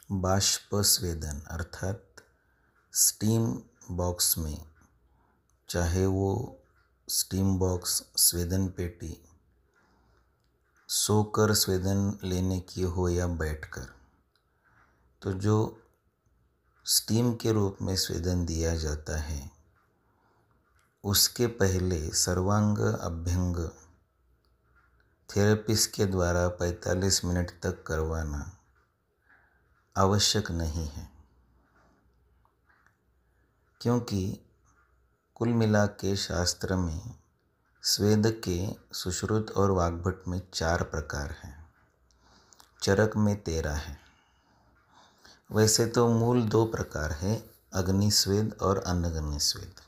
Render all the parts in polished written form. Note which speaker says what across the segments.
Speaker 1: बाष्प स्वेदन अर्थात steam box में, चाहे वो स्टीम बॉक्स स्वेदन पेटी सोकर स्वेदन लेने की हो या बैठकर, तो जो स्टीम के रूप में स्वेदन दिया जाता है उसके पहले सर्वांग अभ्यंग थेरेपिस्ट के द्वारा 45 मिनट तक करवाना आवश्यक नहीं है, क्योंकि कुल मिला के शास्त्र में स्वेद के सुश्रुत और वाग्भट में 4 प्रकार हैं, चरक में 13 है। वैसे तो मूल 2 प्रकार है, अग्निस्वेद और अनग्निस्वेद,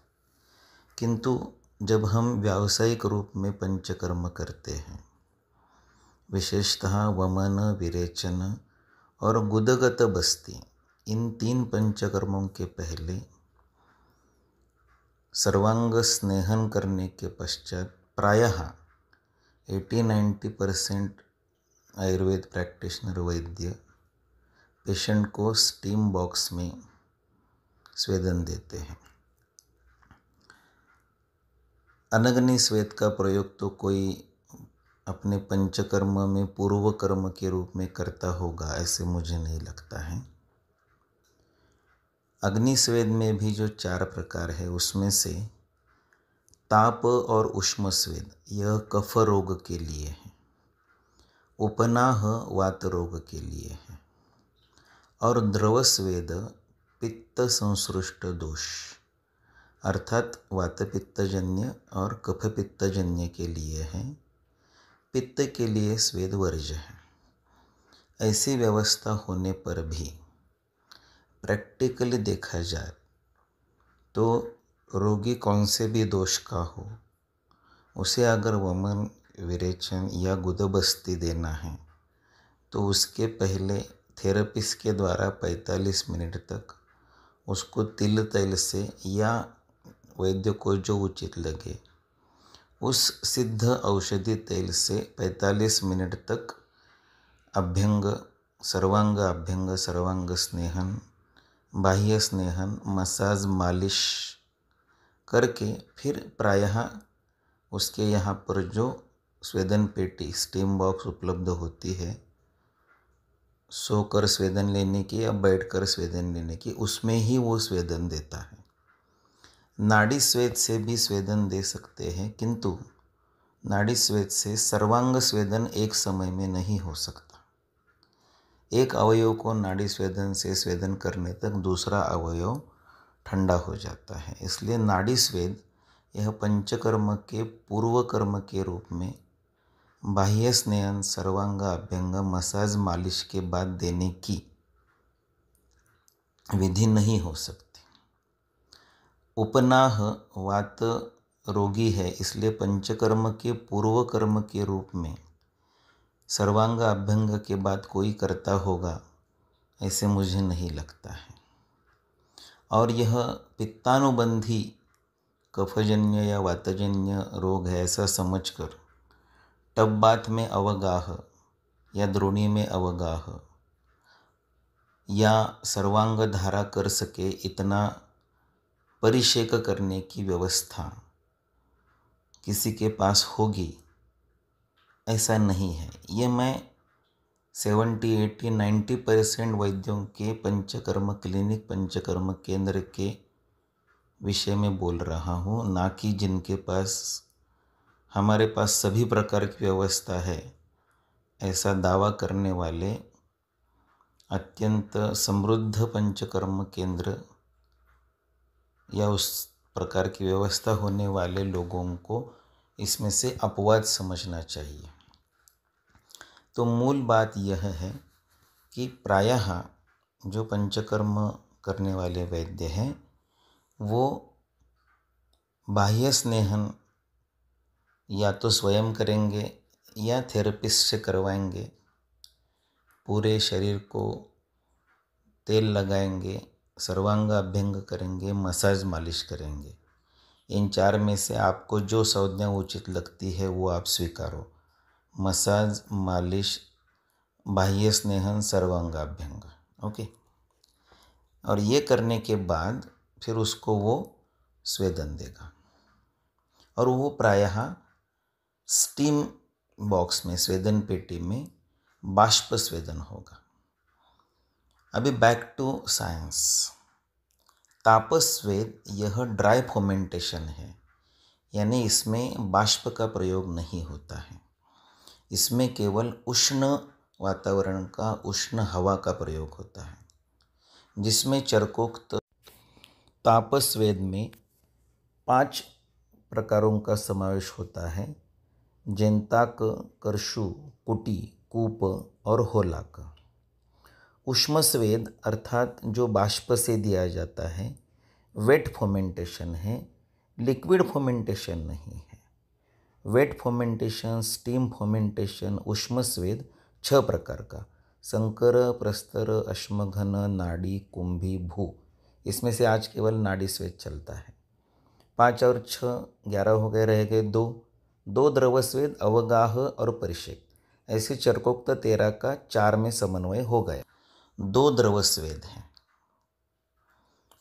Speaker 1: किंतु जब हम व्यावसायिक रूप में पंचकर्म करते हैं, विशेषतः वमन, विरेचन और गुदगत बस्ती, इन 3 पंचकर्मों के पहले सर्वांग स्नेहन करने के पश्चात प्रायः 80-90% आयुर्वेद प्रैक्टिशनर वैद्य पेशेंट को स्टीम बॉक्स में स्वेदन देते हैं। अनग्नि स्वेद का प्रयोग तो कोई अपने पंचकर्म में पूर्व कर्म के रूप में करता होगा, ऐसे मुझे नहीं लगता है। अग्नि स्वेद में भी जो 4 प्रकार है उसमें से ताप और उष्म स्वेद यह कफ रोग के लिए है, उपनाह वात रोग के लिए है, और द्रव स्वेद पित्त संसृष्ट दोष अर्थात वात पित्तजन्य और कफ पित्तजन्य के लिए है, पित्त के लिए स्वेद वर्ज्य है। ऐसी व्यवस्था होने पर भी प्रैक्टिकली देखा जाए तो रोगी कौन से भी दोष का हो, उसे अगर वमन, विरेचन या गुदबस्ती देना है तो उसके पहले थेरेपिस्ट के द्वारा 45 मिनट तक उसको तिल तैल से या वैद्य को जो उचित लगे उस सिद्ध औषधि तेल से 45 मिनट तक अभ्यंग, सर्वांग अभ्यंग, सर्वांग स्नेहन, बाह्य स्नेहन, मसाज, मालिश करके फिर प्रायः उसके यहाँ पर जो स्वेदन पेटी स्टीम बॉक्स उपलब्ध होती है, सोकर स्वेदन लेने की या बैठकर स्वेदन लेने की, उसमें ही वो स्वेदन देता है। नाड़ी स्वेद से भी स्वेदन दे सकते हैं, किंतु नाड़ी स्वेद से सर्वांग स्वेदन एक समय में नहीं हो सकता। एक अवयव को नाड़ी स्वेदन से स्वेदन करने तक दूसरा अवयव ठंडा हो जाता है, इसलिए नाड़ी स्वेद यह पंचकर्म के पूर्व कर्म के रूप में बाह्य स्नेहन, सर्वांग अभ्यंग, मसाज, मालिश के बाद देने की विधि नहीं हो सकती। उपनाह वात रोगी है, इसलिए पंचकर्म के पूर्व कर्म के रूप में सर्वांग अभ्यंग के बाद कोई करता होगा, ऐसे मुझे नहीं लगता है। और यह पित्तानुबंधी कफजन्य या वातजन्य रोग है ऐसा समझकर टब बाथ में अवगाह या द्रोणी में अवगाह या सर्वांग धारा कर सके इतना परिषेक करने की व्यवस्था किसी के पास होगी, ऐसा नहीं है। ये मैं 70-80-90% वैद्यों के पंचकर्म क्लिनिक, पंचकर्म केंद्र के विषय में बोल रहा हूँ, ना कि जिनके पास हमारे पास सभी प्रकार की व्यवस्था है ऐसा दावा करने वाले अत्यंत समृद्ध पंचकर्म केंद्र या उस प्रकार की व्यवस्था होने वाले लोगों को इसमें से अपवाद समझना चाहिए। तो मूल बात यह है कि प्रायः जो पंचकर्म करने वाले वैद्य हैं वो बाह्य स्नेहन या तो स्वयं करेंगे या थेरेपिस्ट से करवाएंगे, पूरे शरीर को तेल लगाएंगे, सर्वांग अभ्यंग करेंगे, मसाज मालिश करेंगे। इन 4 में से आपको जो संज्ञा उचित लगती है वो आप स्वीकारो। मसाज, मालिश, बाह्य स्नेहन, सर्वांग अभ्यंग, ओके। और ये करने के बाद फिर उसको वो स्वेदन देगा और वो प्रायः स्टीम बॉक्स में, स्वेदन पेटी में बाष्प स्वेदन होगा। अभी बैक टू साइंस। तापस्वेद यह ड्राई फोमेंटेशन है, यानी इसमें बाष्प का प्रयोग नहीं होता है। इसमें केवल उष्ण वातावरण का, उष्ण हवा का प्रयोग होता है, जिसमें चरकोक्त तापस्वेद में 5 प्रकारों का समावेश होता है: जेंताक, करशु, पुटी, कूप और होलाक। उष्मस्वेद अर्थात जो बाष्प से दिया जाता है, वेट फोमेंटेशन है, लिक्विड फोमेंटेशन नहीं है। वेट फोमेंटेशन, स्टीम फोमेंटेशन, उष्मस्वेद 6 प्रकार का: संकर, प्रस्तर, अश्मघन, नाड़ी, कुंभी, भू। इसमें से आज केवल नाड़ी स्वेद चलता है। 5 और 6 11 हो गए, रह गए 2 द्रवस्वेद, अवगाह और परिषेक। ऐसे चरकोक्त 13 का 4 में समन्वय हो गया। 2 द्रवस्वेद हैं,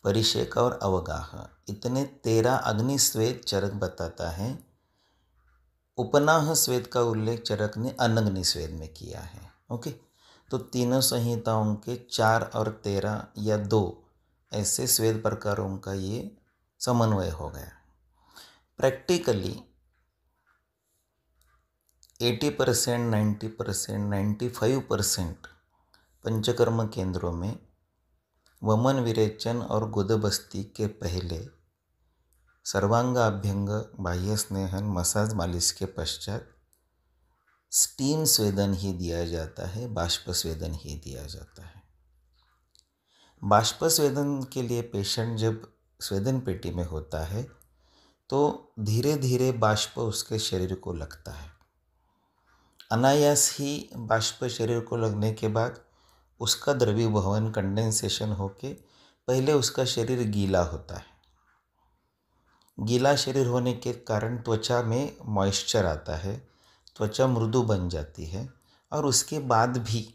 Speaker 1: परिषेक और अवगाह। इतने 13 अग्निस्वेद चरक बताता है। उपनाह स्वेद का उल्लेख चरक ने अनग्नि स्वेद में किया है। ओके, तो तीनों संहिताओं के 4 और 13 या 2 ऐसे स्वेद प्रकारों का ये समन्वय हो गया। प्रैक्टिकली 80%, 90%, 95% पंचकर्म केंद्रों में वमन विरेचन और गुदबस्ती के पहले सर्वांगाभ्यंग, बाह्य स्नेहन, मसाज, मालिश के पश्चात स्टीम स्वेदन ही दिया जाता है, बाष्प स्वेदन ही दिया जाता है। बाष्प स्वेदन के लिए पेशेंट जब स्वेदन पेटी में होता है तो धीरे धीरे बाष्प उसके शरीर को लगता है। अनायास ही बाष्प शरीर को लगने के बाद उसका द्रवीभवन, कंडेंसेशन होके पहले उसका शरीर गीला होता है। गीला शरीर होने के कारण त्वचा में मॉइस्चर आता है, त्वचा मृदु बन जाती है और उसके बाद भी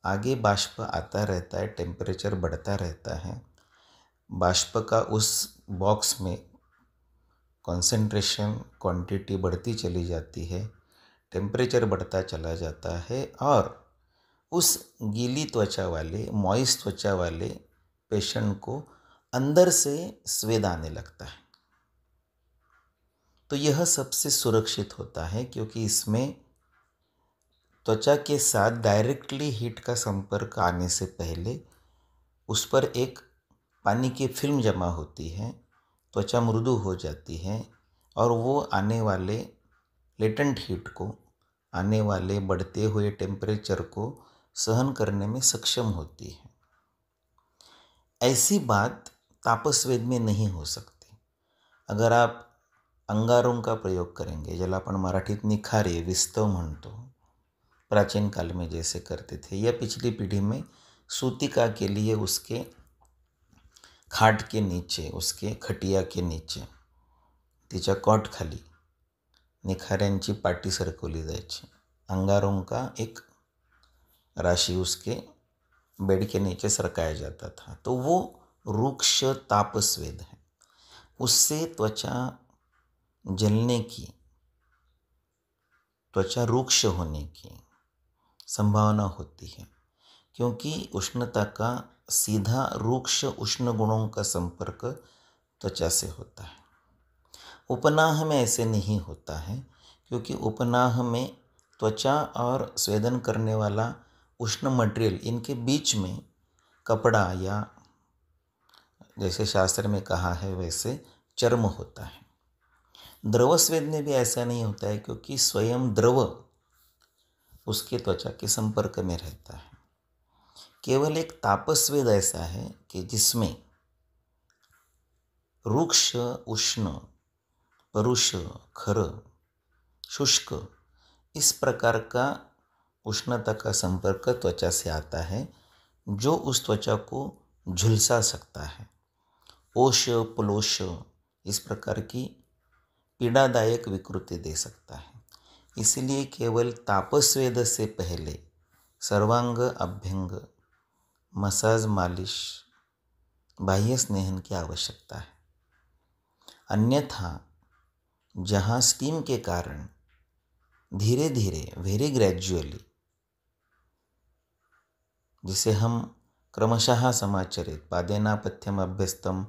Speaker 1: आगे बाष्प आता रहता है, टेम्परेचर बढ़ता रहता है। बाष्प का उस बॉक्स में कॉन्सेंट्रेशन, क्वांटिटी बढ़ती चली जाती है, टेम्परेचर बढ़ता चला जाता है और उस गीली त्वचा वाले, मॉइस्ट त्वचा वाले पेशेंट को अंदर से स्वेद आने लगता है। तो यह सबसे सुरक्षित होता है क्योंकि इसमें त्वचा के साथ डायरेक्टली हीट का संपर्क आने से पहले उस पर एक पानी की फिल्म जमा होती है, त्वचा मृदु हो जाती है और वो आने वाले लेटेंट हीट को, आने वाले बढ़ते हुए टेम्परेचर को सहन करने में सक्षम होती है। ऐसी बात तापस्वेद में नहीं हो सकती। अगर आप अंगारों का प्रयोग करेंगे, ज्याला आपण मराठीत निखारे, विस्तव म्हणतो, प्राचीन काल में जैसे करते थे, या पिछली पीढ़ी में सूतिका के लिए उसके खाट के नीचे, उसके खटिया के नीचे, तिच्या कॉट खाली निखाऱ्यांची पाटी सरकवली जायची। अंगारों का एक राशि उसके बेड के नीचे सरकाया जाता था। तो वो रुक्ष तापस्वेद है। उससे त्वचा जलने की, त्वचा रुक्ष होने की संभावना होती है क्योंकि उष्णता का सीधा रुक्ष उष्ण गुणों का संपर्क त्वचा से होता है। उपनाह में ऐसे नहीं होता है क्योंकि उपनाह में त्वचा और स्वेदन करने वाला उष्ण मटेरियल, इनके बीच में कपड़ा या जैसे शास्त्र में कहा है वैसे चर्म होता है। द्रवस्वेद में भी ऐसा नहीं होता है क्योंकि स्वयं द्रव उसके त्वचा के संपर्क में रहता है। केवल एक तापस्वेद ऐसा है कि जिसमें रुक्ष, उष्ण, परुष, खर, शुष्क, इस प्रकार का उष्णता का संपर्क त्वचा से आता है जो उस त्वचा को झुलसा सकता है। ओश, प्लोश इस प्रकार की पीड़ादायक विकृति दे सकता है। इसलिए केवल तापस्वेद से पहले सर्वांग अभ्यंग, मसाज, मालिश, बाह्य स्नेहन की आवश्यकता है। अन्यथा जहाँ स्टीम के कारण धीरे धीरे, वेरी ग्रेजुअली, जिसे हम क्रमशः समाचरित पादेनापथ्यम अभ्यस्तम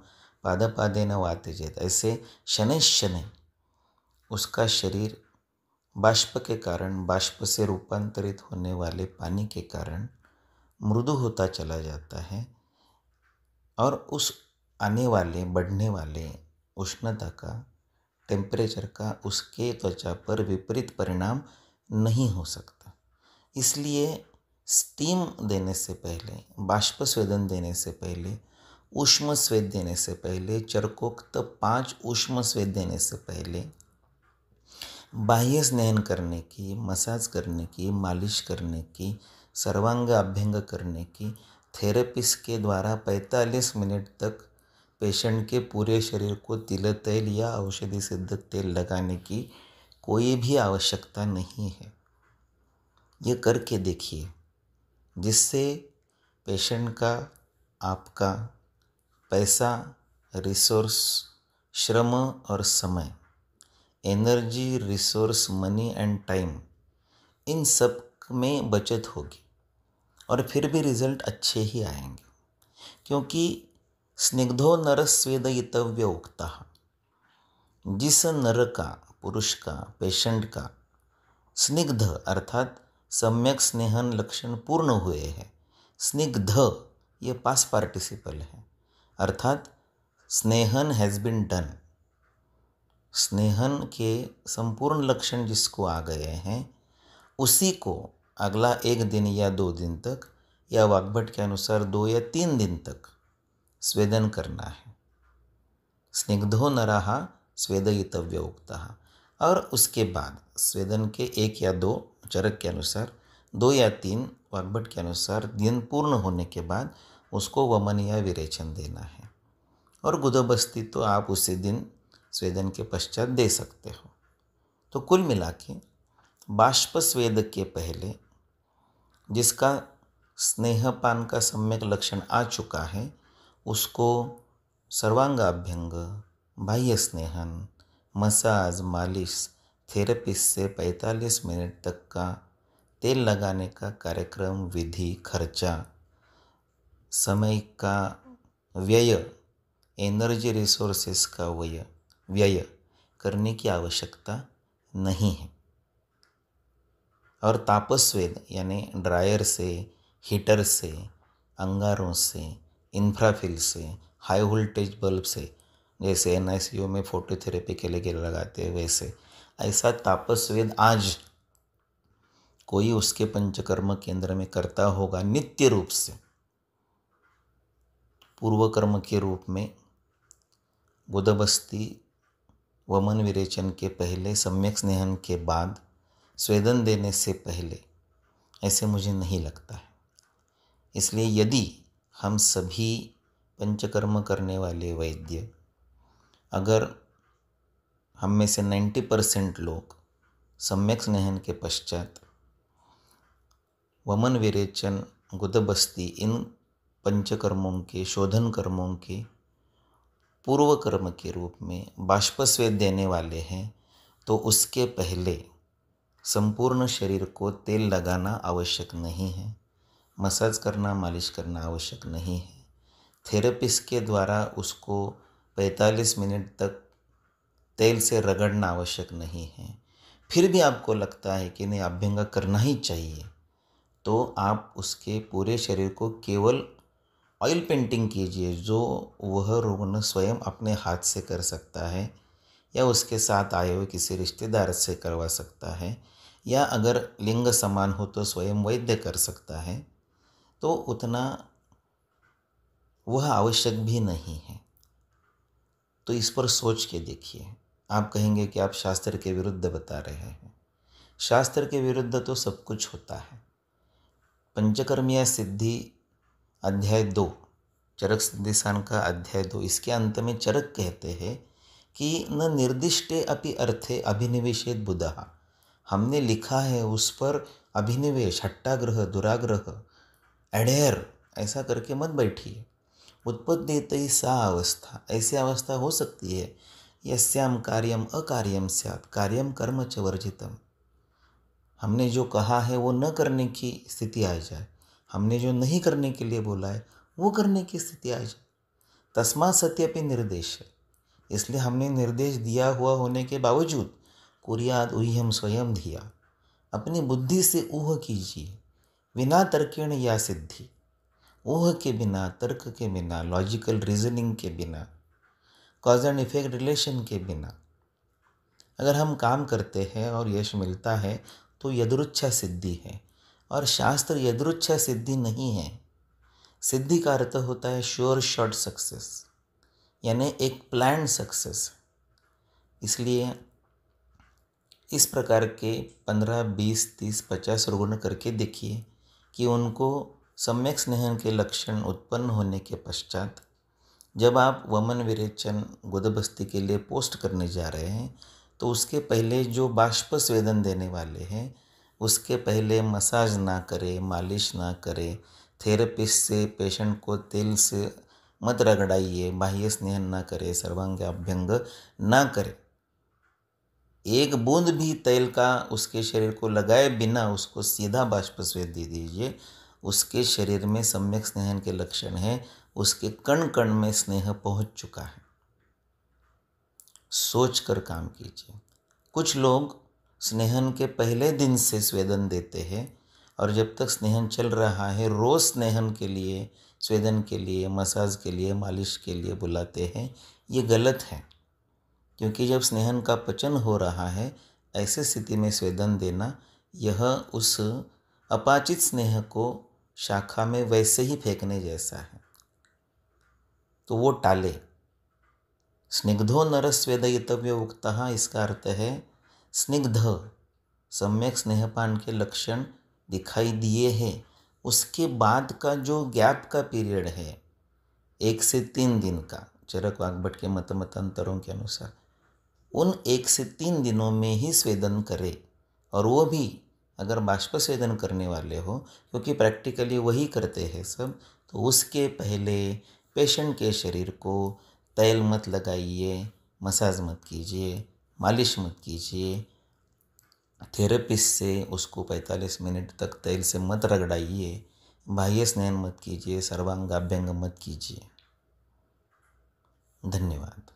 Speaker 1: पादपादेन वातजेत, ऐसे शनैः शनैः उसका शरीर बाष्प के कारण, बाष्प से रूपांतरित होने वाले पानी के कारण मृदु होता चला जाता है और उस आने वाले, बढ़ने वाले उष्णता का, टेम्परेचर का उसके त्वचा पर विपरीत परिणाम नहीं हो सकता। इसलिए स्टीम देने से पहले, बाष्प स्वेदन देने से पहले, ऊष्म स्वेद देने से पहले, चरकोक्त 5 ऊष्म स्वेद देने से पहले बाह्य स्नान करने की, मसाज करने की, मालिश करने की, सर्वांग अभ्यंग करने की, थेरेपिस्ट के द्वारा 45 मिनट तक पेशेंट के पूरे शरीर को तिल तेल या औषधि सिद्ध तेल लगाने की कोई भी आवश्यकता नहीं है। ये करके देखिए, जिससे पेशेंट का, आपका पैसा, रिसोर्स, श्रम और समय, energy, resource, money and time, इन सब में बचत होगी और फिर भी रिजल्ट अच्छे ही आएंगे। क्योंकि स्निग्धो नर स्वेदयितव्य उक्ता, जिस नर का, पुरुष का, पेशेंट का स्निग्ध अर्थात सम्यक स्नेहन लक्षण पूर्ण हुए हैं। स्निग्ध ये पास्ट पार्टिसिपल है, अर्थात स्नेहन हैज़ बिन डन। स्नेहन के संपूर्ण लक्षण जिसको आ गए हैं, उसी को अगला 1 दिन या 2 दिन तक, या वाग्भट के अनुसार 2 या 3 दिन तक स्वेदन करना है। स्निग्धो नरः स्वेदयितव्य उक्तः। और उसके बाद स्वेदन के 1 या 2, चरक के अनुसार 2 या 3, वाग्भट के अनुसार दिन पूर्ण होने के बाद उसको वमन या विरेचन देना है। और गुदबस्ती तो आप उसी दिन स्वेदन के पश्चात दे सकते हो। तो कुल मिला के बाष्प स्वेद के पहले जिसका स्नेहपान का सम्यक लक्षण आ चुका है, उसको सर्वांगाभ्यंग, बाह्य स्नेहन, मसाज, मालिश, थेरेपिस्ट से 45 मिनट तक का तेल लगाने का कार्यक्रम, विधि, खर्चा, समय का व्यय, एनर्जी रिसोर्सेस का व्यय करने की आवश्यकता नहीं है। और तापस्वेद यानी ड्रायर से, हीटर से, अंगारों से, इंफ्राफिल से, हाई वोल्टेज बल्ब से, जैसे NICU में फोटोथेरेपी के लिए लगाते हैं वैसे, ऐसा तापस्वेद आज कोई उसके पंचकर्म केंद्र में करता होगा नित्य रूप से। पूर्व कर्म के रूप में गुदबस्ती, वमन विरेचन के पहले, सम्यक स्नेहन के बाद, स्वेदन देने से पहले, ऐसे मुझे नहीं लगता है। इसलिए यदि हम सभी पंचकर्म करने वाले वैद्य, अगर हम में से 90% लोग सम्यक स्नेहन के पश्चात वमन विरेचन, गुदबस्ती, इन पंचकर्मों के, शोधन कर्मों के पूर्व कर्म के रूप में बाष्पस्वेद देने वाले हैं, तो उसके पहले संपूर्ण शरीर को तेल लगाना आवश्यक नहीं है, मसाज करना, मालिश करना आवश्यक नहीं है, थेरेपिस्ट के द्वारा उसको 45 मिनट तक तेल से रगड़ना आवश्यक नहीं है। फिर भी आपको लगता है कि नहीं, अभ्यंग करना ही चाहिए, तो आप उसके पूरे शरीर को केवल ऑयल पेंटिंग कीजिए, जो वह रुग्ण स्वयं अपने हाथ से कर सकता है, या उसके साथ आए हुए किसी रिश्तेदार से करवा सकता है, या अगर लिंग समान हो तो स्वयं वैद्य कर सकता है। तो उतना वह आवश्यक भी नहीं है। तो इस पर सोच के देखिए। आप कहेंगे कि आप शास्त्र के विरुद्ध बता रहे हैं। शास्त्र के विरुद्ध तो सब कुछ होता है। पंचकर्मीय सिद्धि अध्याय 2, चरक सिद्धिसान का अध्याय 2, इसके अंत में चरक कहते हैं कि न निर्दिष्टे अपि अर्थे अभिनिवेशेत बुधः। हमने लिखा है उस पर अभिनिवेश, हट्टाग्रह, दुराग्रह, एडेयर ऐसा करके मत बैठिए। उत्पद्यते सा अवस्था, ऐसी अवस्था हो सकती है यस्याम कार्यम अकार्यम स्यात् कार्यम कर्म च वर्जितम। हमने जो कहा है वो न करने की स्थिति आ जाए, हमने जो नहीं करने के लिए बोला है वो करने की स्थिति आ जाए। तस्मात् सत्यपि निर्देश, इसलिए हमने निर्देश दिया हुआ होने के बावजूद कुर्याद ऊह्यम स्वयं धिया, अपनी बुद्धि से ऊह कीजिए, बिना तर्केण या सिद्धि, ऊह के बिना, तर्क के बिना, लॉजिकल रीजनिंग के बिना, कॉज एंड इफेक्ट रिलेशन के बिना अगर हम काम करते हैं और यश मिलता है तो यदृच्छा सिद्धि है। और शास्त्र यदृच्छा सिद्धि नहीं है। सिद्धि का अर्थ होता है श्योर शॉर्ट सक्सेस, यानी एक प्लान सक्सेस। इसलिए इस प्रकार के 15, 20, 30, 50 रुग्ण करके देखिए कि उनको सम्यक स्नेहन के लक्षण उत्पन्न होने के पश्चात जब आप वमन विरेचन गुदबस्ती के लिए पोस्ट करने जा रहे हैं तो उसके पहले जो बाष्प स्वेदन देने वाले हैं उसके पहले मसाज ना करें, मालिश ना करें, थेरेपिस्ट से पेशेंट को तेल से मत रगड़ाइए, बाह्य स्नेहन ना करें, सर्वांगाभ्यंग ना करें। एक बूंद भी तेल का उसके शरीर को लगाए बिना उसको सीधा बाष्प स्वेद दे दीजिए, उसके शरीर में सम्यक स्नेहन के लक्षण हैं, उसके कण कण में स्नेह पहुंच चुका है। सोच कर काम कीजिए। कुछ लोग स्नेहन के पहले दिन से स्वेदन देते हैं और जब तक स्नेहन चल रहा है रोज स्नेहन के लिए, स्वेदन के लिए, मसाज के लिए, मालिश के लिए बुलाते हैं। ये गलत है, क्योंकि जब स्नेहन का पचन हो रहा है ऐसे स्थिति में स्वेदन देना यह उस अपाचित स्नेह को शाखा में वैसे ही फेंकने जैसा है, तो वो टाले। स्निग्धो नर स्वेदयितव्य उक्तः, इसका अर्थ है स्निग्ध, सम्यक स्नेहपान के लक्षण दिखाई दिए हैं, उसके बाद का जो गैप का पीरियड है 1 से 3 दिन का, चरक वाग्भट के मतांतरों के अनुसार उन 1 से 3 दिनों में ही स्वेदन करे। और वो भी अगर बाष्प स्वेदन करने वाले हो, क्योंकि प्रैक्टिकली वही करते हैं सब, तो उसके पहले पेशेंट के शरीर को तेल मत लगाइए, मसाज मत कीजिए, मालिश मत कीजिए, थेरेपिस्ट से उसको 45 मिनट तक तेल से मत रगड़ाइए, बाह्य स्नान मत कीजिए, सर्वांगाभ्यंग मत कीजिए। धन्यवाद।